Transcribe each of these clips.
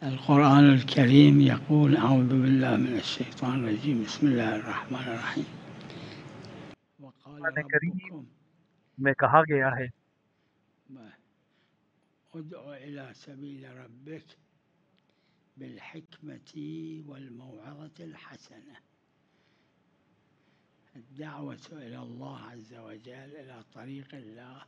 القرآن الكريم يقول أعوذ بالله من الشيطان الرجيم بسم الله الرحمن الرحيم وقال قرآن کریم ربكم میں کہا گیا ہے ادع إلى سبيل ربك بالحكمة والموعظة الحسنة. الدعوة إلى الله عز وجل إلى طريق الله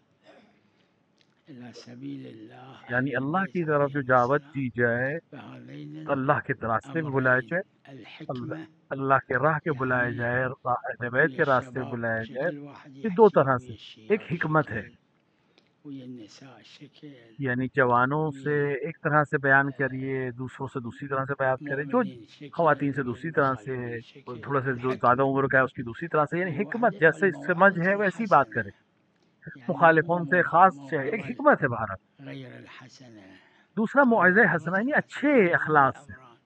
إلى سبيل الله یعنی اللہ کی طرف جو دعوت دی جائے، بهذين اللہ کے راستے میں بلایا جائے، الأمرين الحكمة اللہ کے راہ کے بلایا يعني جائے، اہل بیت ويا کے راستے میں الشباب بلایا جائے، شكل واحد یہ دو يحكي طرح سے ويا ایک الشياب حکمت ہے، شكل ويا النساء شكل یعنی جوانوں سے ويا ایک طرح سے بیان کریے، دوسروں سے دوسری طرح سے بیان کرے، جو المؤمنين خواتین شكل سے ويا دوسری طرح سے، المخالفين شكل تھوڑا سے جو زیادہ الحكمة عمر کا ہے اس کی دوسری طرح سے، یعنی حکمت جیسے سمجھ والموعظة ہے ویسی بات الحسنة. کرے، يعني مخالفوں سے خاص سے ایک موعظة حکمت ہے بہرحال. غير الحسنة دوسرا معاوضہ حسنہ والموعظة یعنی اچھے الحسنة يعني اخلاق سے، بالأمران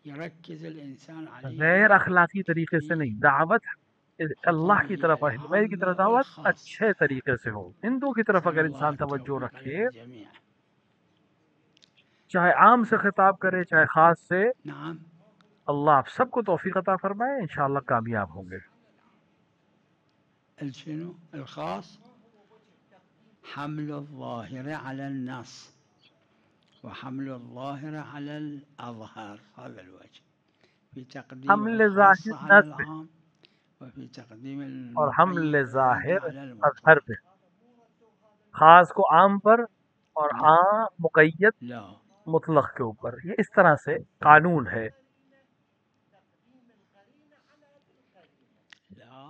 يركز الإنسان غیر عليهما اخلاقی طریقے سے في نہیں. دعوت اللہ کی خطابه طرف، اہل بیت کی طرف العامة دعوت والخاصة. اچھے طریقے سے ہو. ان دو کی طرف نسأل اگر الله انسان توجہ التوفيق رکھے، للجميع. چاہے عام سے خطاب کرے چاہے خاص سے، نعم. اللہ آپ سب کو توفیق عطا فرمائے، انشاءاللہ کامیاب ہوں گے. الشنو الخاص حمل الظاهر على النص وحمل الظاهر على الأظهر. هذا الوجه في تقديم حمل الخاص ظاہر على نصب العام وفي تقديم اور حمل المقيد ظاہر على اظہر المطلق. پہ، خاص کو عام پر اور عام مقید لا مطلق کے اوپر. یہ اس طرح سے قانون ہے. لا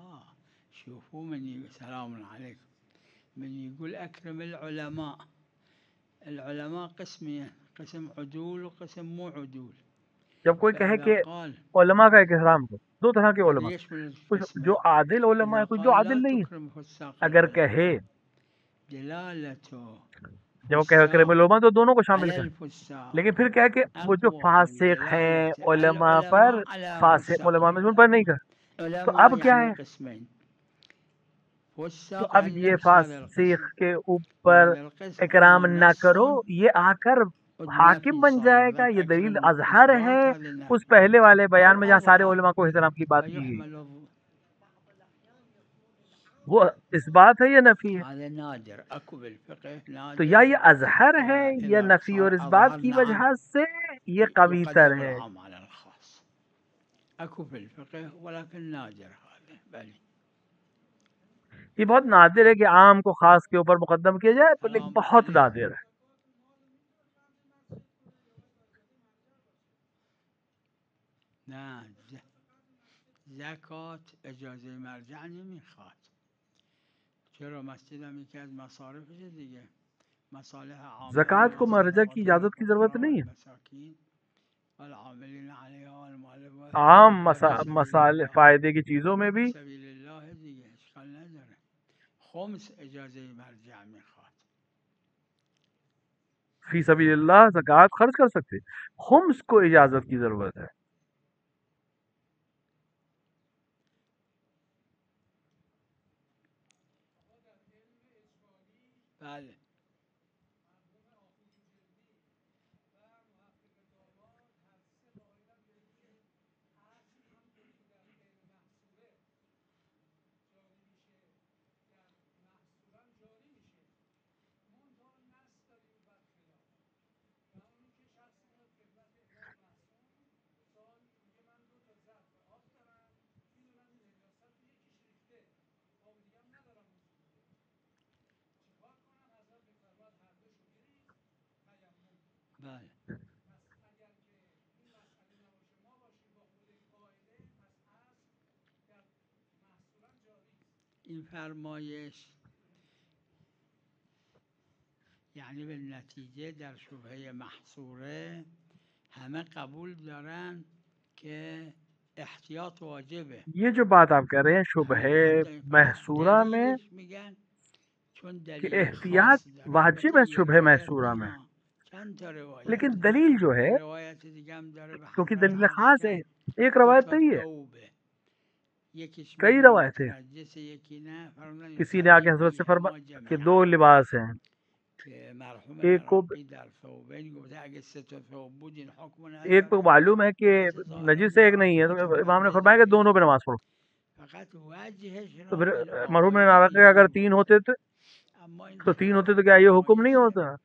شوفوا سلام عليكم من يقول أكرم العلماء. العلماء قسمين، قسم عدول وقسم مو عدول. جب کوئی کہے فإذا کہ قال علماء کا احترام کرو، دو طرح کے هذا علماء، يشمل کچھ القسمين. جو عادل علماء إذا ہے، کچھ جو قال لا عادل نہیں ہے. تكرم فساق اگر العلماء کہے دلالته جب وہ کہے کریم علماء تو دونوں کو شامل على کرے، الفساق لیکن پھر کہے کہ وہ جو أقوى من فاسق ہیں دلالة علماء پر، العلماء على فاسق فساق علماء میں ان پر نہیں العلماء. کہا. تو علماء اب کیا يعني ہے؟ قسمين، تو فساق اب يعني یہ نفس هذا فاسق القسم، کے اوپر وهذا القسم اکرام إما نہ نص کرو، یہ آ کر حاکم والنفي بن صار جائے گا. ذاك یہ دلیل أكرم اظہر ہے إثبات هذا اس النفي پہلے والے بیان أو میں جہاں سارے أظهر علماء کو احترام کی بات کی گئی. فيحمل وہ اس بات ہے یا نفی ہے؟ هذا نادر. أكو بالفقه تو یا نادر یہ اظہر ہے یا إذا نفی اور صار اس بات أظهر کی نعم وجہ سے یہ قوی تر يقدم ہے. العام على الخاص. أكو في الفقه ولكن نادر هذا. بل یہ بہت نادر ہے کہ عام کو خاص کے اوپر مقدم کیا جائے، پر لیکن سلام بہت عليكم. نادر ہے. نه زکات اجازه مرجع نمیخواد. چرا مسجد هم یکی از مصارفش دیگه، مصالح عامه زکوٰۃ کو مرجع کی اجازت کی ضرورت نہیں ہے. والمساکین والعاملین علیها والمؤلفة عام وفي سبيل مسائل الله. فائدے کی چیزوں میں بھی فی سبیل الله دیگه اشکال نداره. خمس اجازه مرجع میخواد. فی سبیل اللہ زکوٰۃ خرچ کر سکتے، خمس کو اجازت کی ضرورت ہے. بله بله این فرمایش یعنی به نتیجه در شبهه محصوره همه قبول دارن که احتیاط واجبه. یہ جو بات آپ کہہ رہے ہیں شبہ حتی محصورہ میں دلیلش میگن چون کہ دلیل احتیاط خاص داره. واجب البته ہے یه شبہ روایت محصورہ میں، چند تا روایت لیکن دلیل جو ہے روایت دیگه هم داره به کیونکہ حضرت دلیل عرض خاص ہے، کرد ایک دو روایت تا نہیں ہے، توبه، یکیش کئی میگه روایتیں. متنجس یکی نه. فرمودن کسی نے آ کے حضرت سے فرما کہ دو لباس ہیں، که مرحوم ایک کو عراقی در ثوبین گفته اگه 3 تا ثوب بود این حکم ایک کو نداره معلوم ہے کہ مثل ظاهر نجس ہے ایک نہیں ہے، تو امام نے فرمایا کہ دونوں پہ نماز پڑھو. فقط وجهش تو را پھر این مرحوم نے آقایون کہ اگر بیان 3 کرد ہوتے اما این تو 3 خلاف ہوتے تو کیا یہ حکم نہیں فرمایش ہوتا؟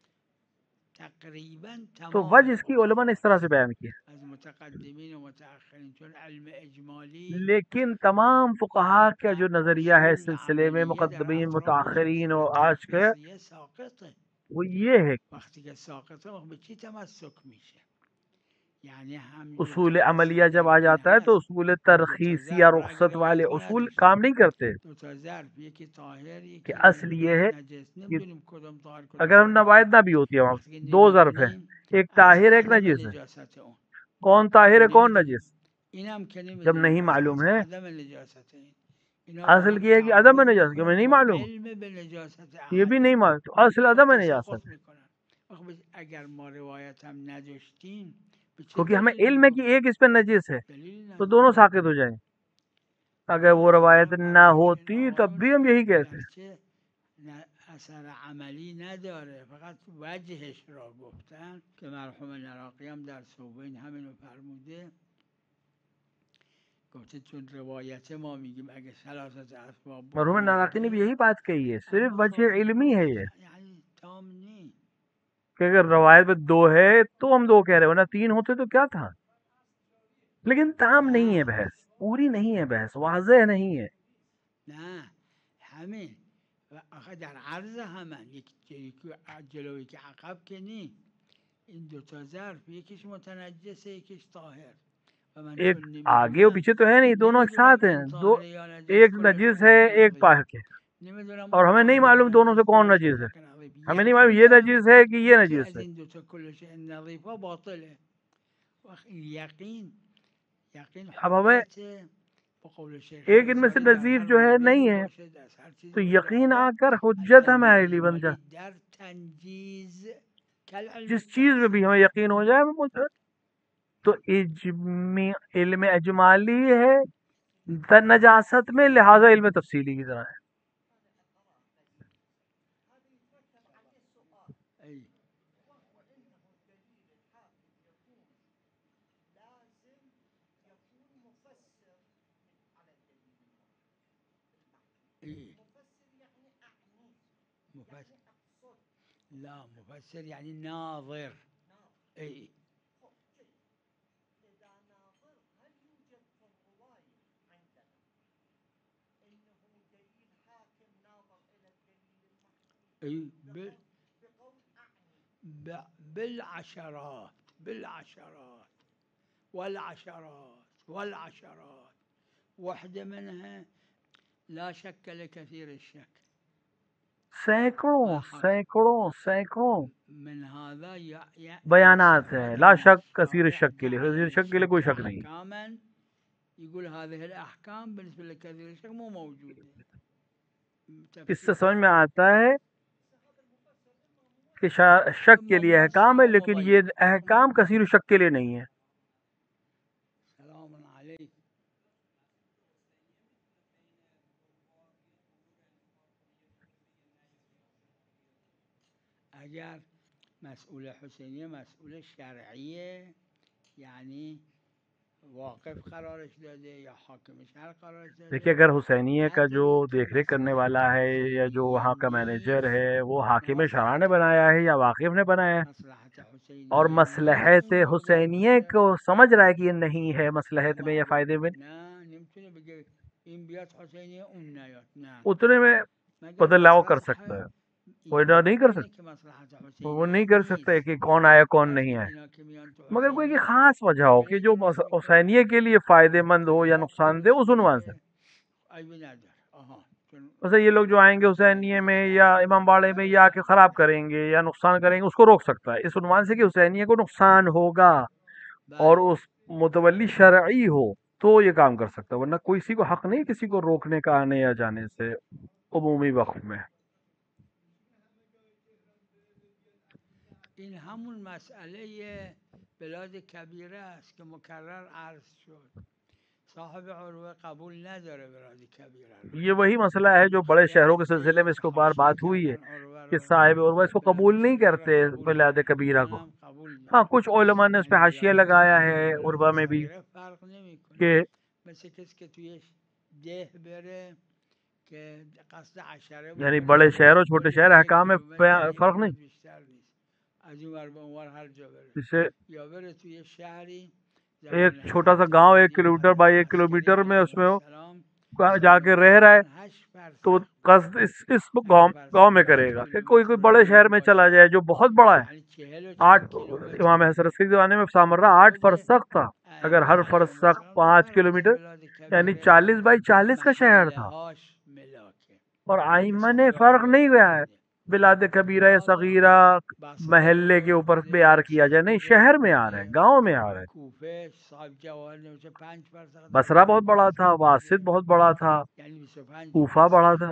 تقریبا تو تمام وجہ اس کی علماء نے اس طرح سے بیان کی. از متقدمین و متأخرین چون علم اجمالی لیکن تمام فقہا کا جو نظریہ ہے اس اصول سلسلے میں، عملیه در مقدمین اطراف متاخرین مسئله اور آج کے، ترخیصیه ساقطه وہ یہ ہے وقتی که ساقطه وقت به چی تمسک میشه یعنی هم دو اصول تا عملیہ اصل جب آ یقین جاتا ہے تو هست اصول دو تا ترخیص یا ظرف را اگه رخصت والے روایت ما اصول نداشتیم کام نہیں کرتے. دو تا ظرف یکی طاهر کہ یکی اصل یہ ہے نجس کہ نمیدونیم کدوم طاهر اگر کدوم ہم نجس نوائد نہ بھی ہوتی ہے، وہاں وقتی که 2 ظرف ہے، نمیدونیم ایک از طاہر ایک عدم نجس ہے. نجاست اون کون طاہر ہے کون نمیدونیم نجس اینم که جب نمیدونیم نہیں پس معلوم از ہے؟ عدم نجاست این اینا با اصل هم یہ ہے کہ عدم تعارض نجاست، کہ میں میکنن نہیں با معلوم، علم به نجاست یہ بھی نہیں احدهم معلوم، تو اصل عدم وقت نجاست تساقط ہے. میکنن اگر ما روایت هم نداشتیم به چه کیونکہ ہمیں دلیلی علم ہے کہ گفتیم ایک اس پہ نجس ہے دلیلی تو نداره دونوں ساقط ہو جائیں. اگر وہ روایت نہ فرمایش این ہوتی تب آقایون بھی ہم یہی کہتے. گرچه اثر عملی نداره فقط وجهش را گفتن که مرحوم عراقی هم در صوبین همینو فرموده گفته چون روایت ما میگیم اگه ثلاثت اسباب بود مرحوم ناراقی نے بھی یہی بات کہی ہے، صرف اما وجہ صاحب علمی ہے یہ یعنی تام نہیں کہ اگر روایت میں 2 ہے تو ہم 2 کہہ رہے ہیں، ورنہ 3 ہوتے تو کیا تھا. لیکن تام نہیں ہے بحث، پوری نہیں ہے بحث، واضح نہیں ہے. نه همین و آخه در عرض همن یکی جلوی که عقب که نی این دو تا ظرف یکیش متنجسه یکیش طاهر و من ایک چون آگے اور نمیدونم پیچھے تو ہے نہیں، دونوں ایک نمیدونم ساتھ ہیں. این 2 طاهر یا نجس ایک کلش نجس ہے ممکن ایک نقضی طاہر ہے، نمیدونم اور اون ہمیں نہیں طاهر یا معلوم دونوں سے نجس کون کلش نجس ہے. ممکن نقضی ہمیں نہیں معلوم یقین یہ دارم نجس ہے کہ یہ یکی نجس از ہے. این دو تا کلش نظیفه باطله وقت یقین اب ہمیں حجت با قول شیخ ایک ان میں سے انصاری در نظیف هر جو ہے موردی نہیں ہے باشه در هر چیزی تو باشه یقین لہذا آ کر از حجت علم ہمارے لیے بن اجمالی جائے. در تنجیز کل علم جس چیز میں بھی ہمیں یقین ہو جائے وہ تو علم اجمالی ہے نجاست میں، لہذا علم تفصیلی کی طرح ہے. ای ای مفسر لا مفسر یعنی ناظر ای ای بالعشرات بالعشرات والعشرات واحدة منها لا شك لكثير الشك سینکڑوں من هذا بیانات ہیں لا شک کثیر الشارع شک کے لیے، کثیر جعل شک کے لیے کوئی الشك شک نہیں. أحكاما يقول هذه الأحكام بالنسبة لكثير الشك مو موجودة اس سے سمجھ میں آتا ہے کہ شک کے لیے احکام ہے، لیکن یہ احکام کثیر شک کے لیے نہیں ہے. سلام علیکم اگر مسئول حسینیه مسئول شرعیه یعنی واقف قرارش داده یا حاکم شهر قرارش داده دیکھیے اگر حسینیہ کا جو نداری که دیکھ ریکھ کرنے مصلحت والا ہے یا جو حسینیه وہاں کا مینیجر نیست ہے وہ حاکم شرع مصلحت نے بنایا ہے یا واقف نے بنایا ہے، مصلحت اور حسینیه نیست مصلحت این مبلغ حسینیہ باشه کو سمجھ رہا ہے کہ یہ نہیں ہے مصلحت میں یا فائدے میں، نه نمیتونه بگه این بیاد حسینیه اون نیاد نه اتنے میں مگر بدلاؤ کر سکتا مصلحت ہے. وہ ایسا نہیں کر اینه سکتا، که مصلحت وہ حسینیه نہیں کر سکتا نیست کہ کون آیا کون فرض نہیں کن آیا، اینا که میان تو مگر کوئی کہ حسینیه خاص وجہ ہو کہ جو بینشون حسینیہ میکنن کے لیے فائدے مند ہو یا اتفاق نقصان دہ، درست اس عنوان سے. میشه عیبی نداره آها چون ویسے یہ لوگ جو آئیں گے حسینیہ میں یا امام باڑے میں یا کہ خراب کریں گے یا نقصان کریں گے، اس کو روک سکتا ہے اس عنوان سے کہ حسینیہ کو نقصان ہوگا اور بله اس متولی شرعی ہو تو یہ کام کر سکتا ہے، ورنہ کسی کو حق نہیں کسی کو روکنے کا آنے یا جانے سے عمومی وقت میں. این همون مسئله بلاد کبیره است که مکرر عرض شد صاحب عروہ قبول نداره بلاد کبیره رو. یہ وہی مسئلہ ہے جو بڑے شہروں کے سلسلے میں اس کے بار بات ہوئی ہے کہ صاحب عروہ اس کو قبول نہیں کرتے بلاد کبیرہ کو. ہاں کچھ علماء نے اس پہ حاشیہ لگایا ہے عروہ میں بھی فرق نمیکنه کہ مثل کسی که توی ده بره که قصد عشره یعنی بکنه بڑے شہر اور چھوٹے بره شہر 1 احکام میں کیلومتر 1 فرق نہیں. کیلومتر بیشتر نیست از این ور به اون ور هر جا بره جسے یا بره توی شهری ایک زمان چھوٹا سا حضرت گاؤں 1 علی و کلومیٹر حضرت بائی 1 عسکری کلومیٹر میں اس علیهم میں السلام جا کے رہ رہا ہے 8 تو فرسخ قصد اس 8 گاؤں میں فرسخ کرے 8 گا کہ کوئی کیلومتر و بڑے شہر نیم میں چلا باشه جائے جو بہت بڑا ہے. یعنی 40 و 8 چند کیلومتر امام حسن رضی کے زمانے میں سامرہ 8 خود فرسخ تھا. اگر ائمه ہر علیهم فرسخ السلام 5 نفرمودن کلومیٹر بلاد یعنی کبیره 40 بائی 40 کا شہر محله تھا. هاش ملاکه اور که ائمہ نے صاحب فرق عروه نہیں گیا ہے فرموده بلاد کبیرہ یا حالا صغیرہ محلے کے اوپر بیار کیا جائے. نہیں شہر میں آ رہے ہیں گاؤں میں آ رہے ہیں. کوفه صاحب جواهر نوشته 5 فرسخ 10 بصرہ بہت فرسخ بڑا تھا، 20 واسط بہت بڑا تھا، یعنی 25 کوفہ بڑا فرسخ تھا.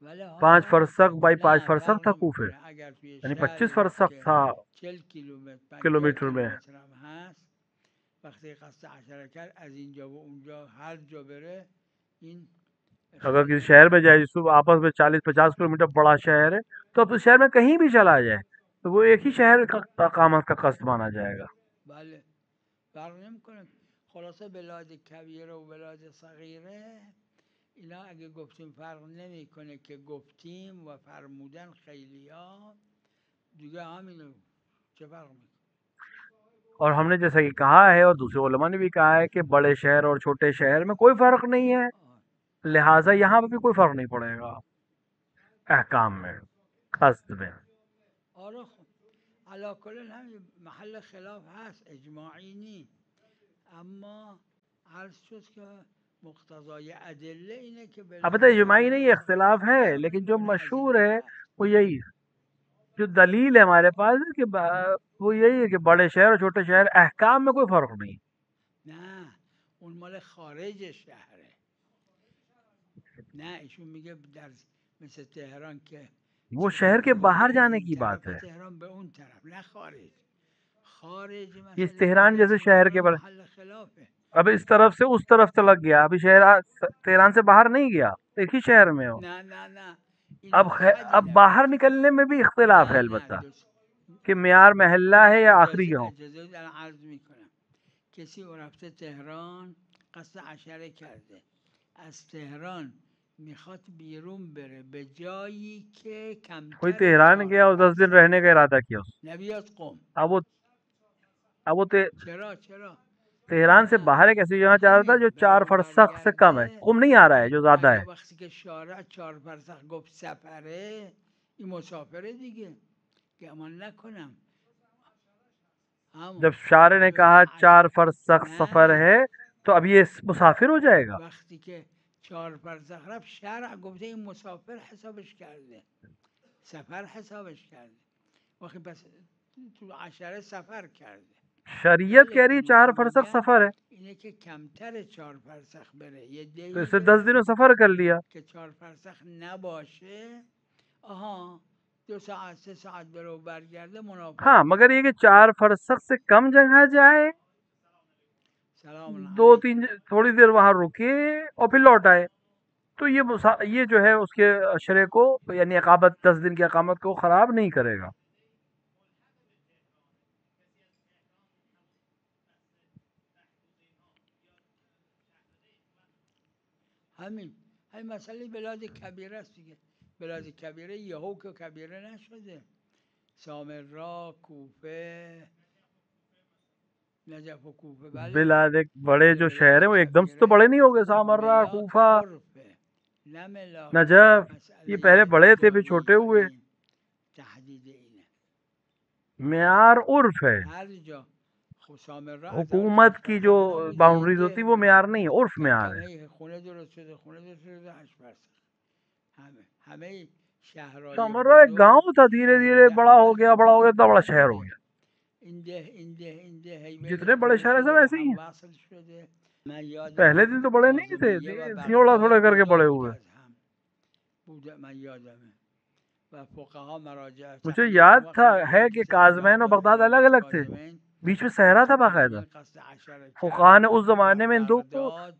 ولی 5 حالا فرسخ بائی 5 نه فرسخ فرق تھا کوفے، نمیکنه اگر توی یعنی شهری 25 باشه فرسخ که تھا 40 کیلومتر 1 کلومیٹر میں. کیلومتر هم هست وقتی قصد عشره کرد از اینجا و اونجا هر جا بره این اگر کسی شہر میں جائے جس کو آپس میں 40-50 کلومیٹر بڑا شہر ہے تو اب اس شہر میں کہیں بھی چلا جائے تو وہ ایک ہی شہر کا اقامت کا قصد مانا جائے گا. بله فرق نمیکنه. خلاصه بلاد کبیره و بلاد صغیره اینا اگه گفتیم فرق نمیکنه که گفتیم و فرمودن خیلیا دیگه همینه چه فرق میکنه. اور ہم نے جیسا کہ کہا ہے اور دوسرے علماء نے بھی کہا ہے کہ بڑے شہر اور چھوٹے شہر میں کوئی فرق نہیں ہے، لہٰذا یہاں پہ بھی کوئی فرق نہیں پڑے گا احکام میں قصد میں. آره خب علا کل همین محل خلاف هست اجماعی نی اما عرض شد که مقتضای ادله اینه که البتہ اجماعی نہیں یہ اختلاف ہے لیکن جو مشہور ہے وہ یہی ہے، جو دلیل ہے ہمارے پاس کہ وہ یہی ہے کہ بڑے شہر اور چھوٹے شہر احکام میں کوئی فرق نہیں. نه اون مال خارج شهره نه ایشون میگه در مثل تهران که وہ شہر کے باہر جانے کی بات ہے. تهران به اون طرف نه خارج خارج یہ مثلا تہران جیسے شہر کے بارے محل خلافه اب اس طرف سے اس طرف چلا گیا، ابھی شہر تہران سے باہر نہیں گیا، ایک ہی شہر میں ہو. نه نه نه اب باہر نکلنے میں بھی اختلاف ہے البتہ کہ معیار محلہ ہے یا آخری گاؤں. اجازه در عرض میکنم کسی رفته تهران قصد عشره کرده از تهران میخواد بیرون بره به جایی که کمتر کوئی تہران گیا اور 10 دن رہنے کا ارادہ کیا اس نبیاد قم اب وہ چرا تہران سے باہر ایک ایسی جگہ چاہ رہا تھا جو 4 فرسخ سے کم ہے، قم نہیں آ رہا ہے جو زیادہ ہے. وقتی که شارع 4 فرسخ گفت سفره این مسافره دیگه که امان نکنم جب شارع نے کہا 4 فرسخ سفر ہے تو اب یہ مسافر ہو جائے گا. وقتی که 4 فرسخ رفت شرع گفته این مسافر حسابش کرده سفر حسابش کرده وقتی پس تو عشره سفر کرده شریعت کہہ رہی 4 فرسخ سفر ہے اینه که کمتر 4 فرسخ بره یه تو دیگه اسے 10 دنوں سفر کر لیا که 4 فرسخ نباشه آها 2 ساعت 3 ساعت بره و برگرده منافع. ہاں مگر یہ کہ 4 فرسخ سے کم جگہ جائے 2-3 تھوڑی دیر وہاں رکے اور پھر لوٹ آئے تو یہ جو ہے اس کے اشرے کو یعنی اقامت 10 دن کی اقامت کو خراب نہیں کرے گا. همین مسئله بلاد کبیره است دیگه بلاد کبیره یهو که کبیره نشده سامرا کوفه نجف و کوفه بلاد بڑے جو شہر ہیں وہ ایک دم سے تو بڑے نہیں ہو گئے، سامرہ کوفہ نجف یہ پہلے بڑے تھے پھر چھوٹے ہوئے. معیار عرف ہے، حکومت کی جو باؤنڈریز ہوتی وہ معیار نہیں ہے، عرف معیار ہے. سامرہ ایک گاؤں تھا، دھیرے دھیرے بڑا ہو گیا اتنا بڑا شہر ہو گیا. جتنے بڑے شہر ہیں سب ایسے ہی ہیں، پہلے دن تو بڑے نہیں تھے، تھوڑا تھوڑا کر کے بڑے ہوئے. مجھے یاد ہے کہ کاظمین اور بغداد الگ الگ تھے. بیچ میں صحرا تھا باقاعدہ. زمین قصد عشره فقہا کرد نے اس در زمانے میں ہندو کو بغداد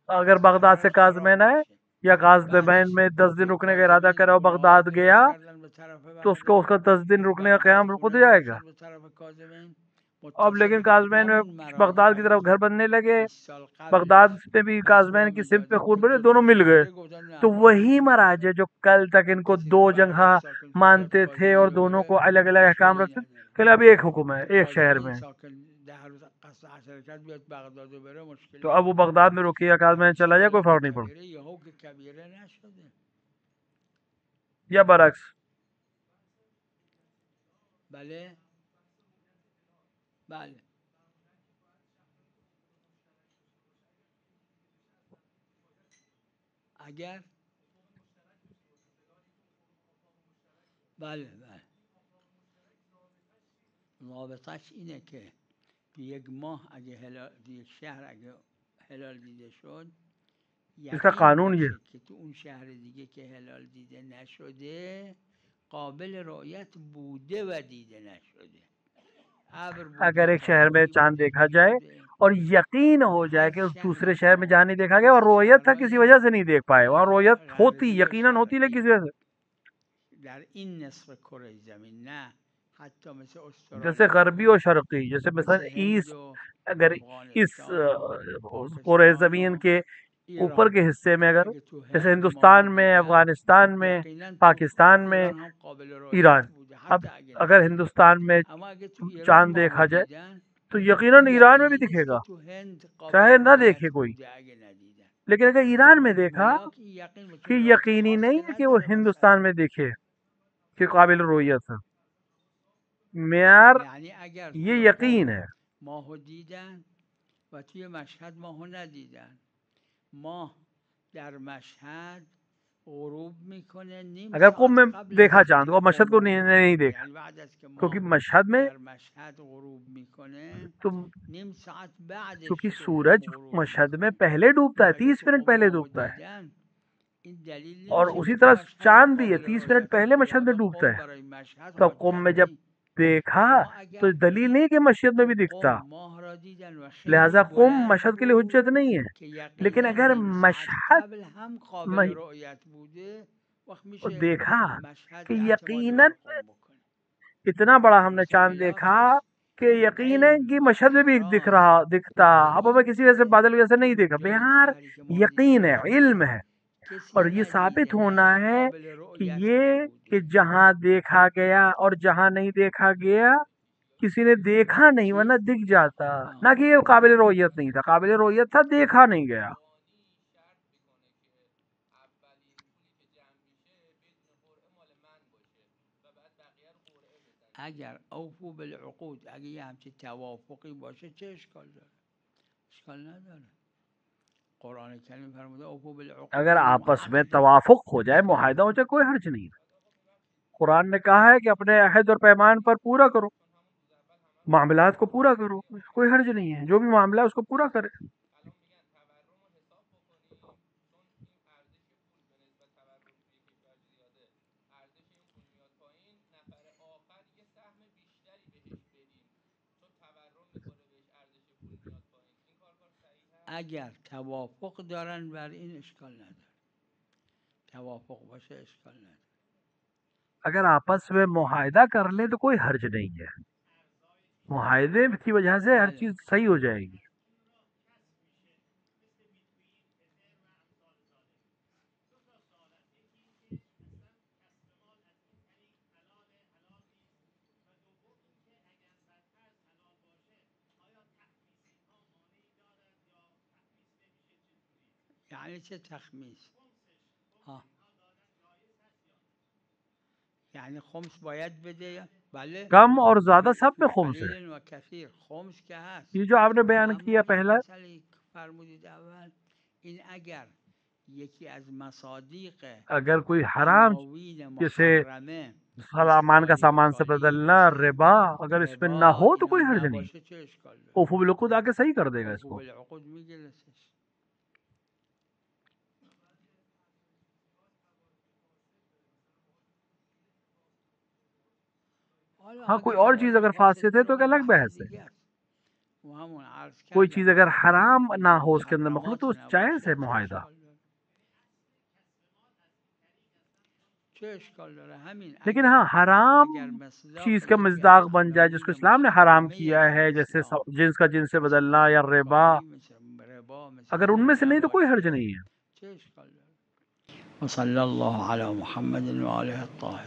اگر بغداد سے سفرش خراب قازمین آئے میشه یا قازمین بعدش میں 10 دن رکنے کا ارادہ کاظمین کرے اور بغداد مهاجرت گیا کردن به طرف تو اس کو اس کا بغداد 10 دن از رکنے کا بغداد قیام رک خونه جائے گا. گذاشتن به طرف کاظمین اب متصل لیکن شد قازمین میں همون بغداد مراجع کی طرف گھر بننے لگے، 20 سال بغداد قبلش میں بھی فتوا قازمین کی سمت پہ میدادن خون که بڑے، دو دونوں تا مل گئے. شهره گفتن تو نه وہی مراجع جو کل تک ان کو کسی دو که بغداد جگہ ساکن تو بیاد مانتے تھے اور کاظمین رو دونوں کو بره الگ الگ احکام اشکالی رکھتے تھے، نداره کہ اب ایک حکم ہے، که ایک شہر کاظمین میں. ساکن 10 روز قصد عشره کرد بیاد بغداد رو بره تو مشکلی اب وہ نداره بغداد میں رکے یا قازمین همیشه چلا جائے کوئی غلط فرق نہیں پڑتا، کبیره یهو که کبیره نشده. یا برعکس. بله بله اگر بله رابطش اینه که تو یک ماه اگه هلال، یک شهر اگه هلال دیده شد اس کا یقین قانون یہ باشه که تو اون شهر دیگه که هلال دیده نشده قابل رؤیت بوده و دیده نشده. ابر اگر بوده، ایک شہر میں تاریکی چاند بوده، دیکھا چی جائے بوده، اور یقین ہو جائے هر کہ اس شهر دوسرے شہر میں ما جہاں نہیں دیکھا گیا اور مثل رویت تھا کسی شهرهای وجہ سے نہیں دیکھ پائے، وہاں رویت ہوتی، غربی و یقیناً ہوتی، لیکن شرقی کسی وجہ سے. در این نصف کره زمین، نه حتی مثل جیسے غربی استرالیا، اور شرقی، جیسے مثلا مثل هند ایسٹ، و اگر اس افغانستان و کره پاکستان زمین و کے اوپر ایران، کے حصے میں، اگر اگه تو جیسے هند ماه رو ہندوستان میں، دیدن افغانستان میں، یقینا تو پاکستان میں، ایران هم قابل رؤیت ایران. بوده اب حتی اگه اگر ندیدن. ہندوستان میں اما اگه تو ایران چاند ماه رو دیکھا جائے دیدن تو یقیناً ایران میں بھی یقینی دکھے نیست که گا، تو هند قابل چاہے نہ رؤیت دیکھے کوئی. بوده اگه ندیدن. لیکن اگر ایران میں دیکھا ولیکن یقین به کہ طور رابطه یقینی خاص نہیں که ہے کہ وہ نداره. ہندوستان مثلا میں دیکھے کہ قابل رویت ہے. معیار یعنی اگر یہ دو یقین قوم ہے. ماه رو دیدن و توی مشهد ماه رو ندیدن، ماه در مشهد غروب میکنه نیم اگر قم ساعت میں قبل دیکھا از چاند که کو، مشہد کو قوم غروب نہیں میکنه، دیکھا، یعنی بعد از که کیونکہ ماه مشہد میں در مشهد غروب میکنه تو نیم ساعت بعدش چونکہ که سورج غروب مشہد میں میکنه. پہلے ڈوبتا ہے، اگه 30 تو منٹ اون پہلے ماه رو ڈوبتا ہے. دیدن این دلیل اور نمیشه که اسی تو طرح مشهد هم چاند بھی ہے، قابل 30 منٹ رؤیت پہلے بوده، مشہد میں لہذا ڈوبتا قوم ہے. برای مشهد تو اب قم میں حجت جب نیست. دیکھا اما تو اگر دلیل نہیں کہ مشہد میں دو بھی قوم دکھتا، ماه را دیدن و خیلی لہذا قم بلند مشہد کے لیے بود حجت نہیں ہے. که لیکن یقینا اگر نیم ساعت مشہد قبل هم قابل رؤیت بوده، وقت میشه دیکھا مشهد کہ اعتمادی یقیناً بر قوم بکنه. اتنا بڑا ہم نے مثل چاند دیکھا ملاکش کہ این یقین ہے علم کہ و مشہد میں بھی احراز دکھتا. به اب ہمیں این کسی وجہ سے که بادل وجہ سے نہیں دیکھا، اونجای بہار شهری که ما یقین ہے، دیدیم علم ہے. اور کسی یہ ثابت ہونا ندیدنش ہے قابل کہ رؤیت یہ کہ نبوده. جہاں دیکھا گیا اور جہاں نہیں دیکھا گیا کسی نے دیکھا نہیں، ورنہ چی؟ دکھ جاتا. نہ کہ یہ قابل رویت نہیں تھا، قابل رویت تھا، دیکھا نہیں گیا. اگر اوفو بالعقود، اگه یه همچین توافقی باشه چه اشکال داره؟ اشکال نداره. قرآن کریم فرموده اوفو بالعقود اگر آپس میں المعاهده. توافق ہو جائے، معاہدہ ہو جائے، کوئی حرج نہیں. قرآن نے کہا ہے کہ اپنے عہد اور پیمان پر پورا کرو، معاملات کو پورا کرو، کوئی حرج نہیں ہے. جو بھی معاملہ ہے اس کو پورا کرے. اگر توافق دارن بر این اشکال نداره، توافق باشه اشکال نداره. اگر آپس میں معاہدہ کر لیں تو کوئی حرج نہیں ہے. معاہدے کی وجہ سے ہر چیز صحیح ہو جائے گی. یعنی چه تخمیس؟ ها، یعنی خمس باید بده؟ بله. کم اور زیادہ سب میں فی خمس ہے. قلیل و کثیر خمس که هست. یہ جو آپ نے بیان اما کیا یک پہلا، مسئله فرمودید اول، این اگر یکی از مصادیق اگر کوئی حرام عناوین جیسے محرمه مثل سامان کا مالی سامان سے کالی، بدلنا، مثل ربا، اگر اس میں نہ ربا، ہو تو اینا کوئی حرج نہیں. نباشه چه اشکال داره؟ اوفو بالعقود آ کے صحیح کر دے گا اس اوفو کو. بالعقود میگیرسش. حالا ہاں اگه کوئی اور چیز اگر توافق فاسد فاسد ہے داره تو ایک اون الگ بحث بحث ہے. دیگه است. وہ ہم عرض کوئی کردم چیز اگر حرام نہ ہو اس کے اندر محرمات مخلوط تو نباشه جائز ہے چه معاہدہ. اشکال داره چه اشکال داره همین لیکن اگر ہاں حرام اگر مصداق چیز کا یکی مزداق از بن جائے جس کو عناوین اسلام نے حرام محرمه کیا ہے، جیسے اسلام جنس کا جنس سے مثل بدلنا یا ربا، خودکاری مثل ربا مثل اگر ان میں سے زنا نہیں تو کوئی حرج باشه نہیں ہے. چه اشکال داره وصلی الله علی محمد و آله الطاهرین.